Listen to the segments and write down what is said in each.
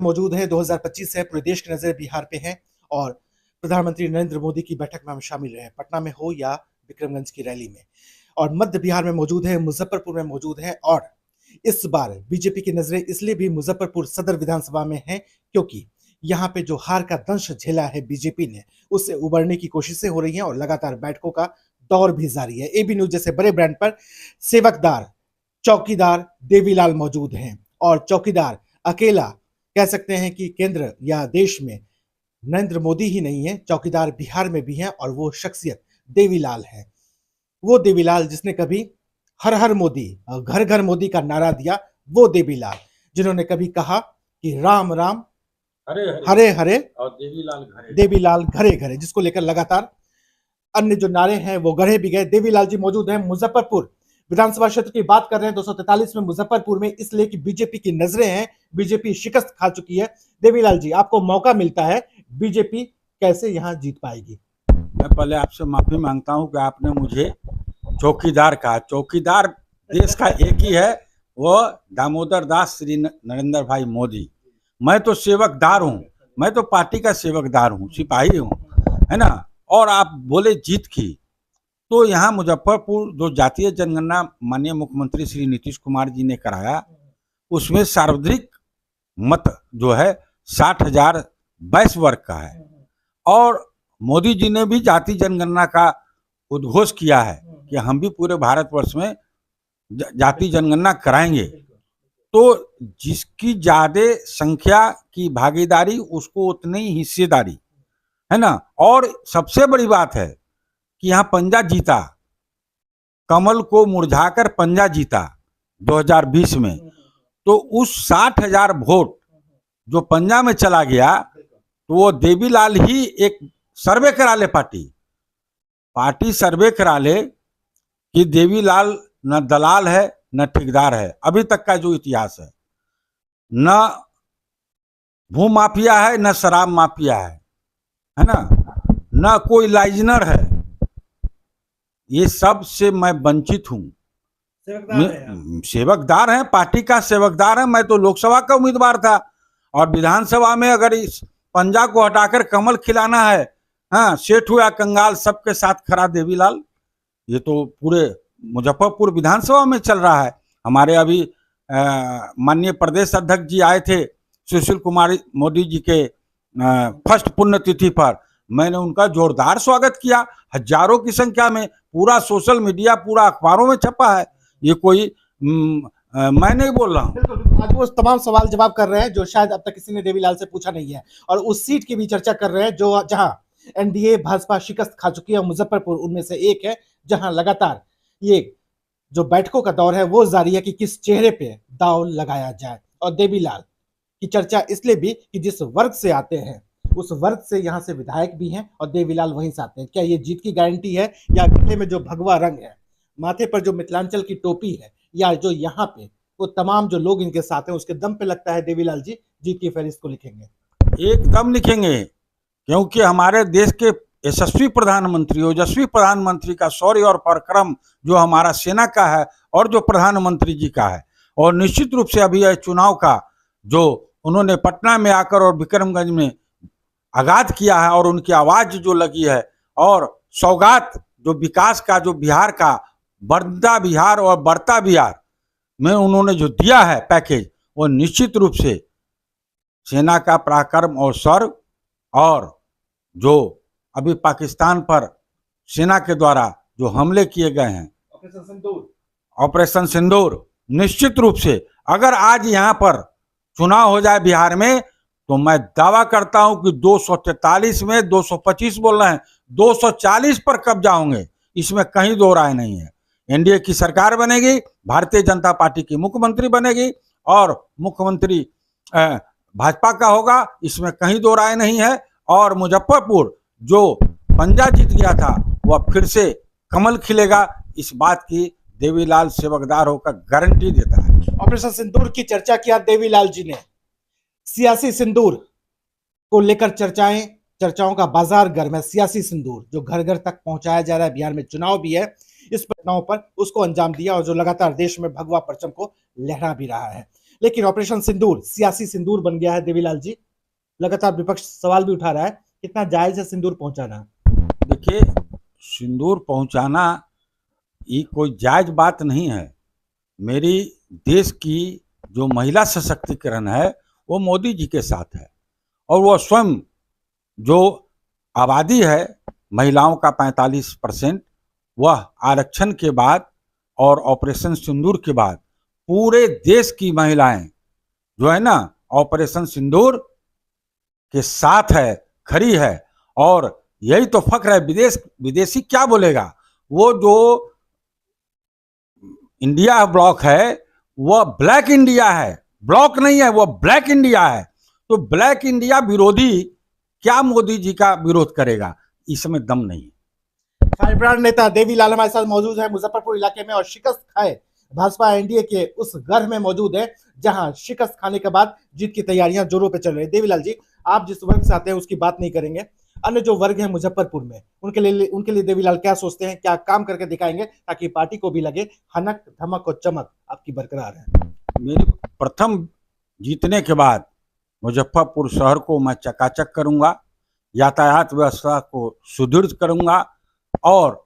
मौजूद है। 2025 है, पूरे देश की नजर बिहार पे है और प्रधानमंत्री नरेंद्र मोदी की बैठक में हम शामिल रहे, पटना में हो या विक्रमगंज की रैली में। और मध्य बिहार में मौजूद है, मुजफ्फरपुर में मौजूद है। और इस बार बीजेपी की नजरें इसलिए भी मुजफ्फरपुर सदर विधानसभा में है क्योंकि यहाँ पे जो हार का दंश झेला है बीजेपी ने, उससे उबरने की कोशिशें हो रही हैं और लगातार बैठकों का दौर भी जारी है। एबी न्यूज जैसे बड़े ब्रांड पर सेवकदार, चौकीदार देवीलाल मौजूद हैं और चौकीदार अकेला कह सकते हैं कि केंद्र या देश में नरेंद्र मोदी ही नहीं है, चौकीदार बिहार में भी हैं और वो शख्सियत देवीलाल है। वो देवीलाल जिसने कभी हर हर मोदी, घर घर मोदी का नारा दिया, वो देवीलाल जिन्होंने कभी कहा कि राम राम हरे हरे हरे और देवीलाल घरे घरे, जिसको लेकर लगातार अन्य जो नारे हैं वो गढ़े भी गए। देवीलाल जी मौजूद हैं मुजफ्फरपुर विधानसभा क्षेत्र की बात कर रहे हैं, 243 में मुजफ्फरपुर में, इसलिए कि बीजेपी की नजरें हैं, बीजेपी शिकस्त खा चुकी है। देवीलाल जी, आपको मौका मिलता है, बीजेपी कैसे यहां जीत पाएगी? मैं पहले आपसे माफी मांगता हूं कि आपने मुझे चौकीदार कहा। चौकीदार देश का एक ही है, वो दामोदर दास श्री नरेंद्र भाई मोदी। मैं तो सेवकदार हूं, मैं तो पार्टी का सेवकदार हूं, सिपाही हूं, है ना। और आप बोले जीत की, तो यहाँ मुजफ्फरपुर जो जातीय जनगणना माननीय मुख्यमंत्री श्री नीतीश कुमार जी ने कराया, उसमें सार्वत्रिक मत जो है 60,022 वर्ग का है। और मोदी जी ने भी जाति जनगणना का उद्घोष किया है कि हम भी पूरे भारतवर्ष में जाति जनगणना कराएंगे। तो जिसकी ज्यादा संख्या की भागीदारी, उसको उतनी ही हिस्सेदारी, है ना। और सबसे बड़ी बात है कि यहाँ पंजा जीता, कमल को मुरझाकर पंजा जीता 2020 में। तो उस 60,000 वोट जो पंजा में चला गया, तो वो देवीलाल ही एक सर्वे करा ले, पार्टी सर्वे करा ले कि देवीलाल न दलाल है न ठेकेदार है। अभी तक का जो इतिहास है, न भू माफिया है न शराब माफिया है ना, न कोई लाइजनर है। ये सब से मैं वंचित हूँ। सेवकदार है, पार्टी का सेवकदार है। मैं तो लोकसभा का उम्मीदवार था और विधानसभा में अगर इस पंजा को हटाकर कमल खिलाना है, हाँ, सेठ हो या कंगाल, सबके साथ खड़ा देवीलाल। ये तो पूरे मुजफ्फरपुर विधानसभा में चल रहा है। हमारे अभी माननीय प्रदेश अध्यक्ष जी आए थे सुशील कुमार मोदी जी के फर्स्ट पुण्यतिथि पर। मैंने उनका जोरदार स्वागत किया, हजारों की संख्या में, पूरा सोशल मीडिया, पूरा अखबारों में छपा है। ये कोई मैं नहीं बोल रहा हूँ। आज वो तमाम सवाल जवाब कर रहे हैं जो शायद अब तक किसी ने देवीलाल से पूछा नहीं है, और उस सीट की भी चर्चा कर रहे हैं जो जहां एनडीए भाजपा शिकस्त खा चुकी है। मुजफ्फरपुर उनमें से एक है जहां लगातार ये जो बैठकों का दौर है वो जारी है कि किस चेहरे पे दांव लगाया जाए। और देवीलाल की चर्चा इसलिए भी कि जिस वर्ग से आते हैं उस वर्ग से यहाँ से विधायक भी हैं और देवीलाल वहीं से आते हैं। क्या ये जीत की गारंटी है, या गले में जो भगवा रंग है, माथे पर जो मिथिलांचल की टोपी है, या जो यहाँ पे वो तमाम जो लोग इनके साथ हैं, उसके दम पे लगता है देवीलाल जी जीत की फहरिस्त को लिखेंगे? एकदम लिखेंगे, क्योंकि हमारे देश के यशस्वी प्रधानमंत्री, ओजस्वी प्रधानमंत्री का शौर्य और पराक्रम जो हमारा सेना का है और जो प्रधानमंत्री जी का है। और निश्चित रूप से अभी चुनाव का जो उन्होंने पटना में आकर और विक्रमगंज में आगाज किया है, और उनकी आवाज जो लगी है, और सौगात जो विकास का, जो बिहार का बढ़ता बिहार और बढ़ता बिहार में उन्होंने जो दिया है पैकेज, वो निश्चित रूप से सेना का पराक्रम और शौर्य, और जो अभी पाकिस्तान पर सेना के द्वारा जो हमले किए गए हैं, ऑपरेशन सिंदूर, निश्चित रूप से अगर आज यहाँ पर चुनाव हो जाए बिहार में, तो मैं दावा करता हूं कि 243 में 225 बोल रहे हैं, 240 पर कब्जा होंगे। इसमें कहीं दो राय नहीं है। एनडीए की सरकार बनेगी, भारतीय जनता पार्टी की मुख्यमंत्री बनेगी, और मुख्यमंत्री भाजपा का होगा, इसमें कहीं दो राय नहीं है। और मुजफ्फरपुर जो पंजा जीत गया था, वह फिर से कमल खिलेगा, इस बात की देवीलाल सेवकदार होकर गारंटी देता है। ऑपरेशन सिंदूर की चर्चा किया देवीलाल जी ने, सियासी सिंदूर को लेकर चर्चाओं का बाजार गर्म है। सियासी सिंदूर जो घर घर तक पहुंचाया जा रहा है, बिहार में चुनाव भी है, इस घटनाओं पर उसको अंजाम दिया और जो लगातार देश में भगवा परचम को लहरा भी रहा है। लेकिन ऑपरेशन सिंदूर सियासी सिंदूर बन गया है। देवीलाल जी, लगातार विपक्ष सवाल भी उठा रहा है, कितना जायज है सिंदूर पहुंचाना? देखिए, सिंदूर पहुंचाना ये कोई जायज बात नहीं है। मेरी देश की जो महिला सशक्तिकरण है वो मोदी जी के साथ है, और वो स्वयं जो आबादी है महिलाओं का 45%, वह आरक्षण के बाद और ऑपरेशन सिंदूर के बाद पूरे देश की महिलाएं जो है ना ऑपरेशन सिंदूर के साथ है, खड़ी है। और यही तो फख्र है। विदेशी क्या बोलेगा? वो जो इंडिया ब्लॉक है वह ब्लैक इंडिया है, ब्लॉक नहीं है, वह ब्लैक इंडिया है। तो ब्लैक इंडिया विरोधी क्या मोदी जी का विरोध करेगा? इसमें दम नहीं है। फाइब्रांड नेता देवीलाल हमारे साथ मौजूद है मुजफ्फरपुर इलाके में, और शिकस्त खाए भाजपा एनडीए के उस घर में मौजूद है जहां शिकस्त खाने के बाद जीत की तैयारियां जोरों पे चल रही है। देवीलाल जी, आप जिस वर्ग से आते हैं उसकी बात नहीं करेंगे, अन्य जो वर्ग है मुजफ्फरपुर में, उनके लिए देवीलाल क्या सोचते हैं, क्या काम करके दिखाएंगे ताकि पार्टी को भी लगे हनक धमक और चमक आपकी बरकरार है? मेरी प्रथम जीतने के बाद मुजफ्फरपुर शहर को मैं चकाचक करूंगा, यातायात व्यवस्था को सुदृढ़ करूंगा, और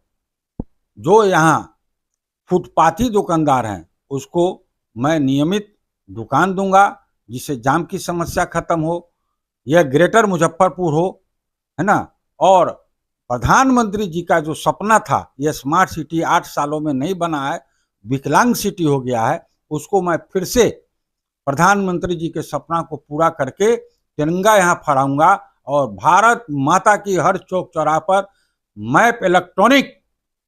जो यहाँ फुटपाथी दुकानदार हैं उसको मैं नियमित दुकान दूंगा, जिससे जाम की समस्या खत्म हो, यह ग्रेटर मुजफ्फरपुर हो, है ना। और प्रधानमंत्री जी का जो सपना था, यह स्मार्ट सिटी 8 सालों में नहीं बना है, विकलांग सिटी हो गया है, उसको मैं फिर से प्रधानमंत्री जी के सपना को पूरा करके तिरंगा यहाँ फहराऊंगा, और भारत माता की हर चौक चौराहा पर इलेक्ट्रॉनिक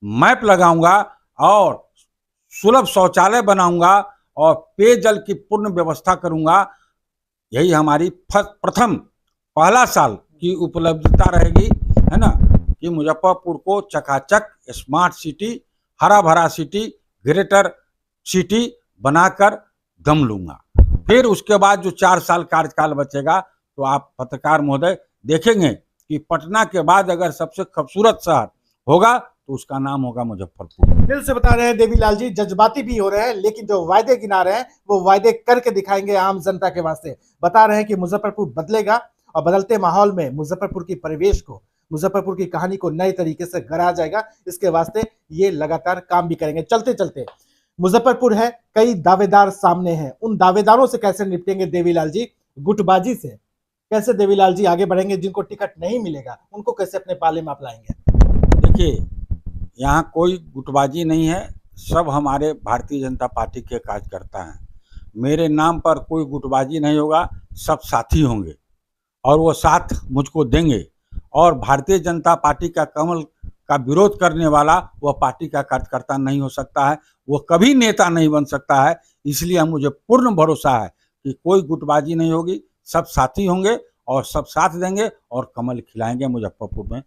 मैप लगाऊंगा, और सुलभ शौचालय बनाऊंगा, और पेयजल की पूर्ण व्यवस्था करूंगा। यही हमारी प्रथम पहला साल की उपलब्धता रहेगी, है ना, कि मुजफ्फरपुर को चकाचक स्मार्ट सिटी, हरा भरा सिटी, ग्रेटर सिटी बनाकर दम लूंगा। फिर उसके बाद जो 4 साल कार्यकाल बचेगा, तो आप पत्रकार महोदय देखेंगे कि पटना के बाद अगर सबसे खूबसूरत शहर होगा तो उसका नाम होगा मुजफ्फरपुर। दिल से बता रहे हैं देवीलाल जी, जज्बाती भी हो रहे हैं, लेकिन जो वायदे गिना रहे हैं वो वायदे करके दिखाएंगे आम जनता के वास्ते। बता रहे हैं कि मुजफ्फरपुर बदलेगा, और बदलते माहौल में मुजफ्फरपुर की परिवेश को, मुजफ्फरपुर की कहानी को नए तरीके से गढ़ा जाएगा। इसके वास्ते ये लगातार काम भी करेंगे। चलते चलते मुजफ्फरपुर है, कई दावेदार सामने हैं, उन दावेदारों से कैसे निपटेंगे देवीलाल जी? गुटबाजी से कैसे देवीलाल जी आगे बढ़ेंगे? जिनको टिकट नहीं मिलेगा उनको कैसे अपने पाले में आप लाएंगे? देखिए, यहाँ कोई गुटबाजी नहीं है, सब हमारे भारतीय जनता पार्टी के कार्यकर्ता हैं। मेरे नाम पर कोई गुटबाजी नहीं होगा, सब साथी होंगे, और वो साथ मुझको देंगे। और भारतीय जनता पार्टी का कमल का विरोध करने वाला वह पार्टी का कार्यकर्ता नहीं हो सकता है, वो कभी नेता नहीं बन सकता है। इसलिए मुझे पूर्ण भरोसा है कि कोई गुटबाजी नहीं होगी, सब साथी होंगे और सब साथ देंगे, और कमल खिलाएंगे मुजफ्फरपुर में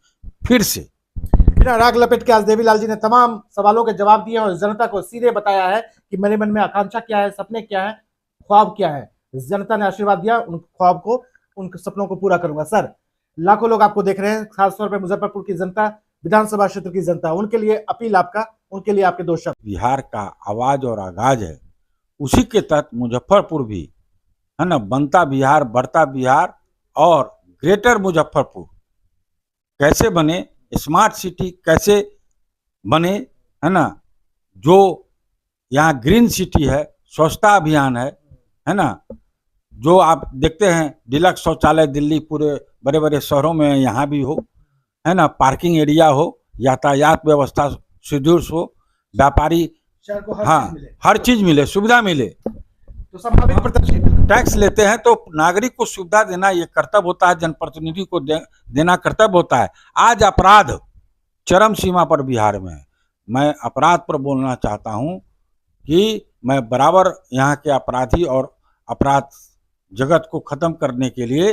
फिर से। बिना राग लपेट के आज देवीलाल जी ने तमाम सवालों के जवाब दिए और जनता को सीधे बताया है कि मेरे मन में आकांक्षा क्या है, सपने क्या है, ख्वाब क्या है। जनता ने आशीर्वाद दिया, उन ख्वाब को, उन सपनों को पूरा करूंगा। सर, लाखों लोग आपको देख रहे हैं, खासतौर पर मुजफ्फरपुर की जनता, विधानसभा क्षेत्र की जनता, उनके लिए अपील आपका, उनके लिए आपके 2 शब्द। बिहार का आवाज और आगाज है, उसी के तहत मुजफ्फरपुर भी, है ना, बनता बिहार, बढ़ता बिहार, और ग्रेटर मुजफ्फरपुर कैसे बने, स्मार्ट सिटी कैसे बने, है ना, जो यहाँ ग्रीन सिटी है, स्वच्छता अभियान है ना, जो आप देखते हैं डिलक्स शौचालय दिल्ली पूरे बड़े बड़े शहरों में यहाँ भी हो, है ना, पार्किंग एरिया हो, यातायात व्यवस्था सुदृढ़ हो, व्यापारी शहर को हर चीज मिले, सुविधा मिले। तो संभावित प्रत्याशी टैक्स लेते हैं तो नागरिक को सुविधा देना ये कर्तव्य होता है, जनप्रतिनिधि को देना कर्तव्य होता है। आज अपराध चरम सीमा पर बिहार में है। मैं अपराध पर बोलना चाहता हूं कि मैं बराबर यहाँ के अपराधी और अपराध जगत को खत्म करने के लिए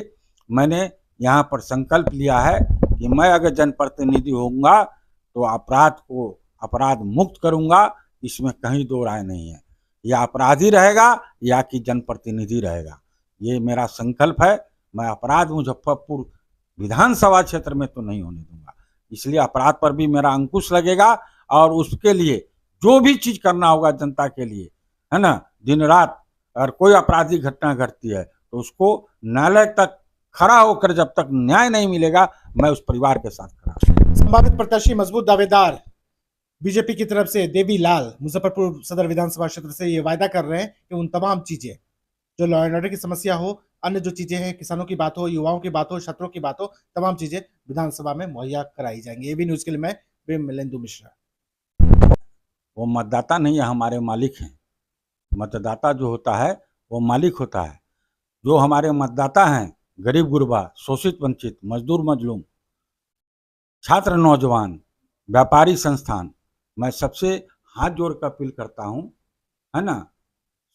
मैंने यहाँ पर संकल्प लिया है कि मैं अगर जनप्रतिनिधि होऊंगा तो अपराध मुक्त करूंगा। इसमें कहीं दो राय नहीं है, या अपराधी रहेगा या कि जनप्रतिनिधि रहेगा, ये मेरा संकल्प है। मैं अपराध मुजफ्फरपुर विधानसभा क्षेत्र में तो नहीं होने दूंगा, इसलिए अपराध पर भी मेरा अंकुश लगेगा, और उसके लिए जो भी चीज करना होगा जनता के लिए, है ना, दिन रात अगर कोई आपराधिक घटना घटती है तो उसको न्यायालय तक खड़ा होकर जब तक न्याय नहीं मिलेगा, मैं उस परिवार के साथ खड़ा हूं। संभावित प्रत्याशी मजबूत दावेदार बीजेपी की तरफ से देवी लाल मुजफ्फरपुर सदर विधानसभा क्षेत्र से ये वायदा कर रहे हैं कि उन तमाम चीजें जो लॉ एंड ऑर्डर की समस्या हो, अन्य जो चीजें हैं, किसानों की बात हो, युवाओं की बात हो, छात्रों की बात हो, तमाम चीजें विधानसभा में मुहैया कराई जाएंगी। एबी न्यूज के लिए मैं विमलेंदु मिश्रा। वो मतदाता नहीं है, हमारे मालिक हैं। मतदाता जो होता है वो मालिक होता है। जो हमारे मतदाता हैं, गरीब गुरबा, शोषित वंचित, मजदूर मजलूम, छात्र नौजवान, व्यापारी संस्थान, मैं सबसे हाथ जोड़ कर अपील करता हूं, है ना,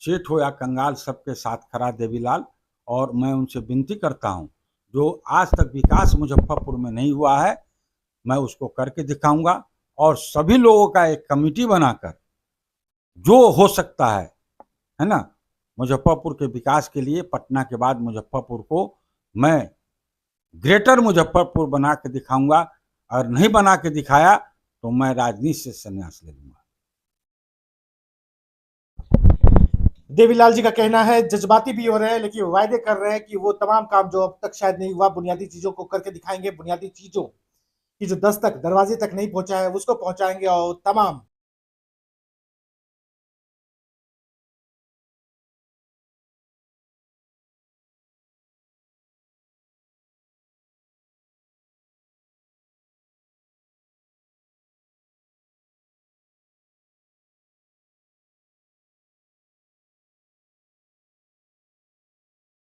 सेठ हो या कंगाल सबके साथ खड़ा देवीलाल। और मैं उनसे विनती करता हूं, जो आज तक विकास मुजफ्फरपुर में नहीं हुआ है मैं उसको करके दिखाऊंगा। और सभी लोगों का एक कमेटी बनाकर जो हो सकता है ना, मुजफ्फरपुर के विकास के लिए, पटना के बाद मुजफ्फरपुर को मैं ग्रेटर मुजफ्फरपुर बना के दिखाऊंगा। और नहीं बना के दिखाया तो मैं राजनीति से संन्यास ले लूंगा। देवीलाल जी का कहना है जज्बाती भी हो रहे हैं, लेकिन वायदे कर रहे हैं कि वो तमाम काम जो अब तक शायद नहीं हुआ, बुनियादी चीजों को करके दिखाएंगे। बुनियादी चीजों की जो दस्तक दरवाजे तक नहीं पहुंचा है उसको पहुंचाएंगे और तमाम